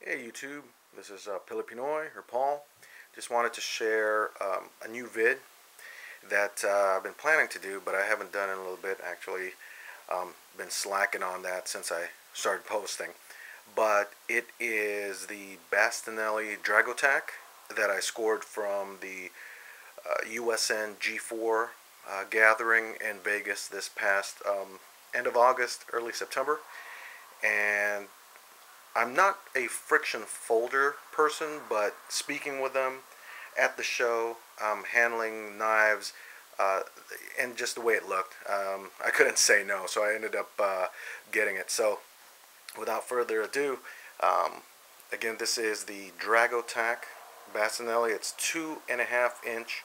Hey YouTube, this is Pilipinoy or Paul. Just wanted to share a new vid that I've been planning to do, but I haven't done in a little bit. Actually, been slacking on that since I started posting. But it is the Bastinelli Dragotac that I scored from the USN G4 gathering in Vegas this past end of August, early September, and I'm not a friction folder person, but speaking with them at the show, handling knives, uh, and just the way it looked, I couldn't say no, so I ended up getting it. So, without further ado, um, again, this is the Dragotac Bastinelli. It's 2.5 inch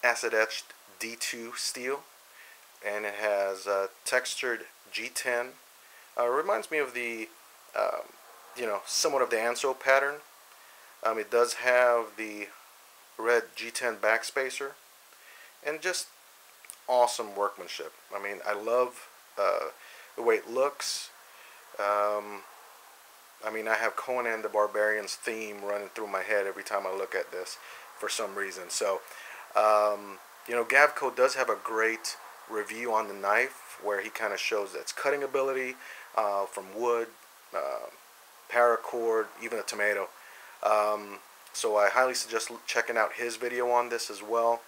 acid-etched D2 steel, and it has textured G10. Reminds me of the um, somewhat of the Anso pattern. It does have the red G10 backspacer, and just awesome workmanship. I mean, I love the way it looks. Um, I mean, I have Conan the Barbarian's theme running through my head every time I look at this for some reason. So, Gavco does have a great review on the knife where he kind of shows its cutting ability from wood, uh, paracord, even a tomato. So I highly suggest checking out his video on this as well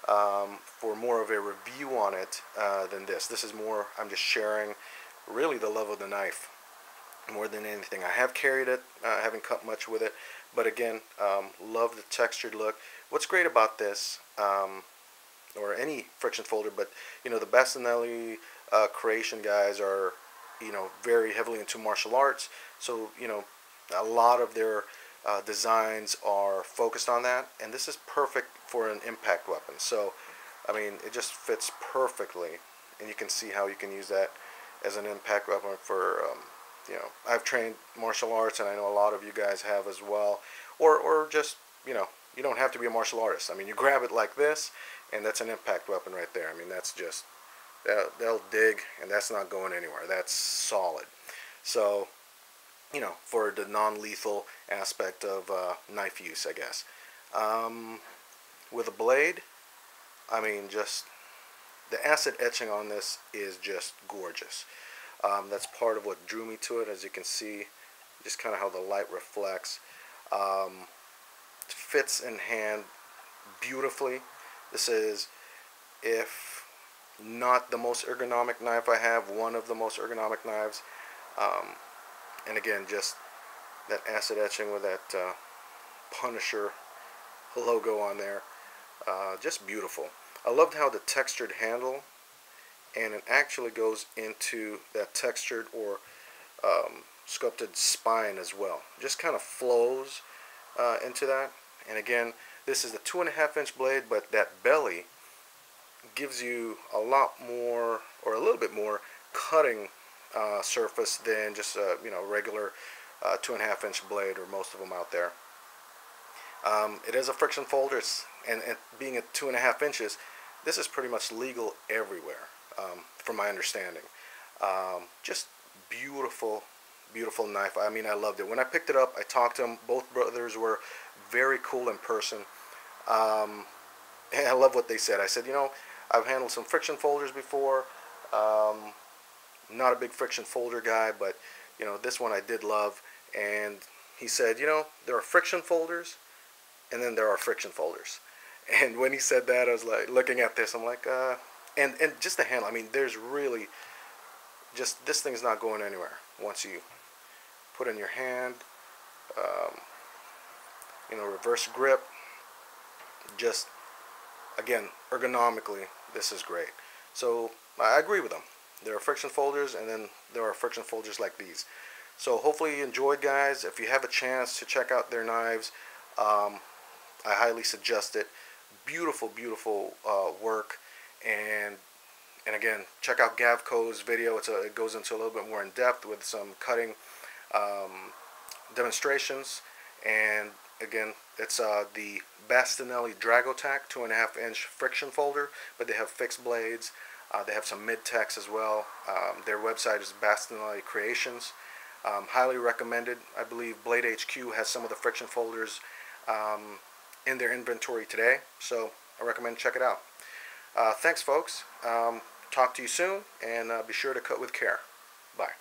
for more of a review on it than this. This is more, I'm just sharing really the love of the knife more than anything. I have carried it, I haven't cut much with it, but again, love the textured look. What's great about this, or any friction folder, but the Bastinelli Creation guys are very heavily into martial arts, so a lot of their designs are focused on that, and this is perfect for an impact weapon. So I mean, it just fits perfectly, and you can see how you can use that as an impact weapon for I've trained martial arts, and I know a lot of you guys have as well, or just you don't have to be a martial artist. I mean, you grab it like this, and that's an impact weapon right there. I mean, that's just, they'll dig, and that's not going anywhere. That's solid. So, for the non-lethal aspect of knife use, I guess. With a blade, I mean, just the acid etching on this is just gorgeous. That's part of what drew me to it, as you can see, just kind of how the light reflects. It fits in hand beautifully. This is, if not the most ergonomic knife I have, one of the most ergonomic knives. And again, just that acid etching with that Punisher logo on there, just beautiful. I loved how the textured handle, and it actually goes into that textured or sculpted spine as well. Just kind of flows into that. And again, this is the 2.5 inch blade, but that belly gives you a lot more, or a little bit more, cutting surface than just a regular 2.5 inch blade, or most of them out there. It is a friction folder, and being at 2.5 inches, this is pretty much legal everywhere, from my understanding. Just beautiful, beautiful knife. I mean, I loved it. When I picked it up, I talked to them. Both brothers were very cool in person. And I love what they said. I said, I've handled some friction folders before. Not a big friction folder guy, but this one I did love. And he said, there are friction folders, and then there are friction folders. And when he said that, I was like, looking at this, I'm like, and just the handle. I mean, there's really just, this thing's not going anywhere once you put in your hand. Reverse grip. Just, again, ergonomically, this is great. So I agree with them. There are friction folders, and then there are friction folders like these. So hopefully you enjoyed, guys. If you have a chance to check out their knives, I highly suggest it. Beautiful, beautiful work. And again, check out Gavco's video. It goes into a little bit more in depth with some cutting demonstrations. And again, it's the Bastinelli Dragotac 2.5 inch friction folder, but they have fixed blades. They have some mid-techs as well. Their website is Bastinelli Creations. Highly recommended. I believe Blade HQ has some of the friction folders in their inventory today, so I recommend check it out. Thanks, folks. Talk to you soon, and be sure to cut with care. Bye.